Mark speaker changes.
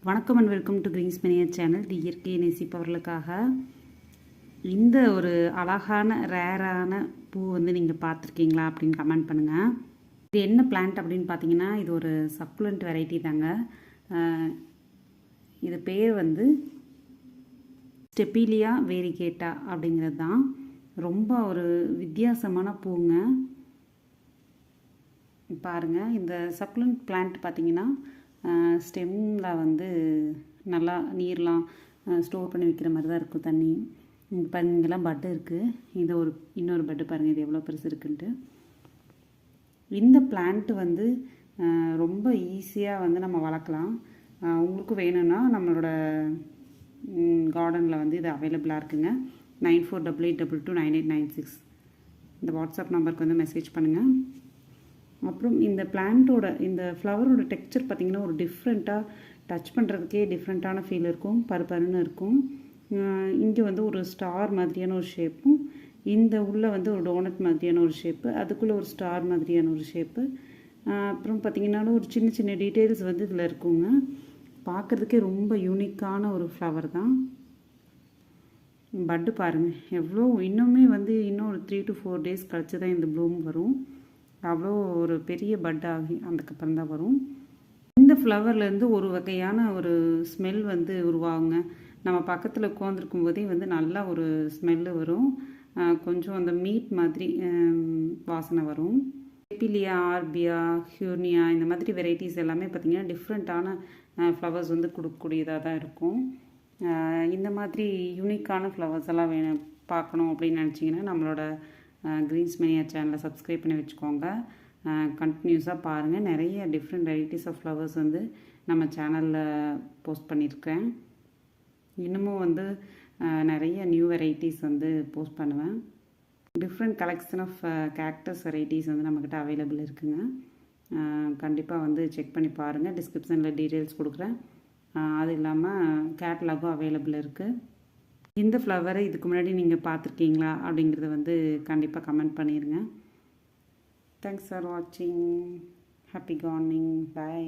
Speaker 1: வணக்கம் and welcome to greens மினியர் channel. தி இயற்கையை நேசிப்பவர்களுக்காக இந்த ஒரு அழகான ரேரான பூ வந்து நீங்கள் பார்த்துருக்கீங்களா அப்படின்னு கமெண்ட் பண்ணுங்கள். இது என்ன பிளான்ட் அப்படின்னு பார்த்தீங்கன்னா, இது ஒரு சக்குலண்ட் வெரைட்டி தாங்க. இது பேர் வந்து ஸ்டெபிலியா வேரிகேட்டா அப்படிங்கிறது தான். ரொம்ப ஒரு வித்தியாசமான பூங்க. பாருங்கள், இந்த சக்குலண்ட் பிளான்ட் பார்த்தீங்கன்னா ஸ்டெம்மில் வந்து நல்லா நீர்லாம் ஸ்டோர் பண்ணி வைக்கிற மாதிரி தான் இருக்கும் தண்ணி. இங்கே பாருங்க, இங்கெல்லாம் பட்டு இருக்குது. இது இன்னொரு பட்டு பாருங்கள், இது எவ்வளோ பெருசு இருக்குன்ட்டு. இந்த பிளான்ட் வந்து ரொம்ப ஈஸியாக வந்து நம்ம வளர்க்கலாம். உங்களுக்கு வேணும்னா நம்மளோட கார்டனில் வந்து இது அவைலபிளாக இருக்குங்க. 9488229896 இந்த வாட்ஸ்அப் நம்பருக்கு வந்து மெசேஜ் பண்ணுங்கள். அப்புறம் இந்த பிளான்ட்டோட இந்த ஃப்ளவரோட டெக்ஸ்சர் பார்த்திங்கன்னா ஒரு டிஃப்ரெண்ட்டாக டச் பண்ணுறதுக்கே டிஃப்ரெண்ட்டான ஃபீல் இருக்கும். பருன்னு இருக்கும். இங்கே வந்து ஒரு ஸ்டார் மாதிரியான ஒரு ஷேப்பும், இந்த உள்ளே வந்து ஒரு டோனட் மாதிரியான ஒரு ஷேப்பு, அதுக்குள்ளே ஒரு ஸ்டார் மாதிரியான ஒரு ஷேப்பு. அப்புறம் பார்த்திங்கனாலும் ஒரு சின்ன சின்ன டீட்டெயில்ஸ் வந்து இதில் இருக்குங்க. பார்க்குறதுக்கே ரொம்ப யூனிக்கான ஒரு ஃப்ளவர் தான். பட்டு பாருங்கள் எவ்வளோ, இன்னுமே வந்து இன்னும் ஒரு 3 to 4 days கழிச்சு தான் இந்த ப்ளூம் வரும். அவ்வளோ ஒரு பெரிய பட் ஆகி அதுக்கப்புறம் தான் வரும். இந்த ஃப்ளவர்லேருந்து ஒரு வகையான ஒரு ஸ்மெல் வந்து உருவாகுங்க. நம்ம பக்கத்தில் உட்காந்துருக்கும் போதே வந்து நல்லா ஒரு ஸ்மெல்லு வரும். கொஞ்சம் அந்த மீட் மாதிரி வாசனை வரும். ஸ்டெபிலியா, ஆர்பியா, ஹியூர்னியா இந்த மாதிரி வெரைட்டிஸ் எல்லாமே பார்த்திங்கன்னா டிஃப்ரெண்ட்டான ஃப்ளவர்ஸ் வந்து கொடுக்கக்கூடியதாக தான் இருக்கும். இந்த மாதிரி யூனிக்கான ஃப்ளவர்ஸ் எல்லாம் பார்க்கணும் அப்படின்னு நினச்சிங்கன்னா நம்மளோட கிரீன்ஸ் மினியர் சேனலை சப்ஸ்கிரைப் பண்ணி வச்சுக்கோங்க. கண்டினியூஸாக பாருங்கள். நிறைய டிஃப்ரெண்ட் வெரைட்டிஸ் ஆஃப் ஃப்ளவர்ஸ் வந்து நம்ம சேனலில் போஸ்ட் பண்ணியிருக்கேன். இன்னமும் வந்து நிறைய நியூ வெரைட்டிஸ் வந்து போஸ்ட் பண்ணுவேன். Different collection of cactus varieties வந்து நம்மக்கிட்ட அவைலபிள் இருக்குங்க. கண்டிப்பாக வந்து செக் பண்ணி பாருங்கள். டிஸ்கிரிப்ஷனில் டீட்டெயில்ஸ் கொடுக்குறேன். அது இல்லாமல் கேட்லாகும் அவைலபிள் இருக்குது. இந்த ஃப்ளவரை இதுக்கு முன்னாடி நீங்கள் பார்த்துருக்கீங்களா அப்படிங்கிறத வந்து கண்டிப்பாக கமெண்ட் பண்ணிடுங்க. தேங்க்ஸ் ஃபார் வாட்சிங். Happy gardening. பை.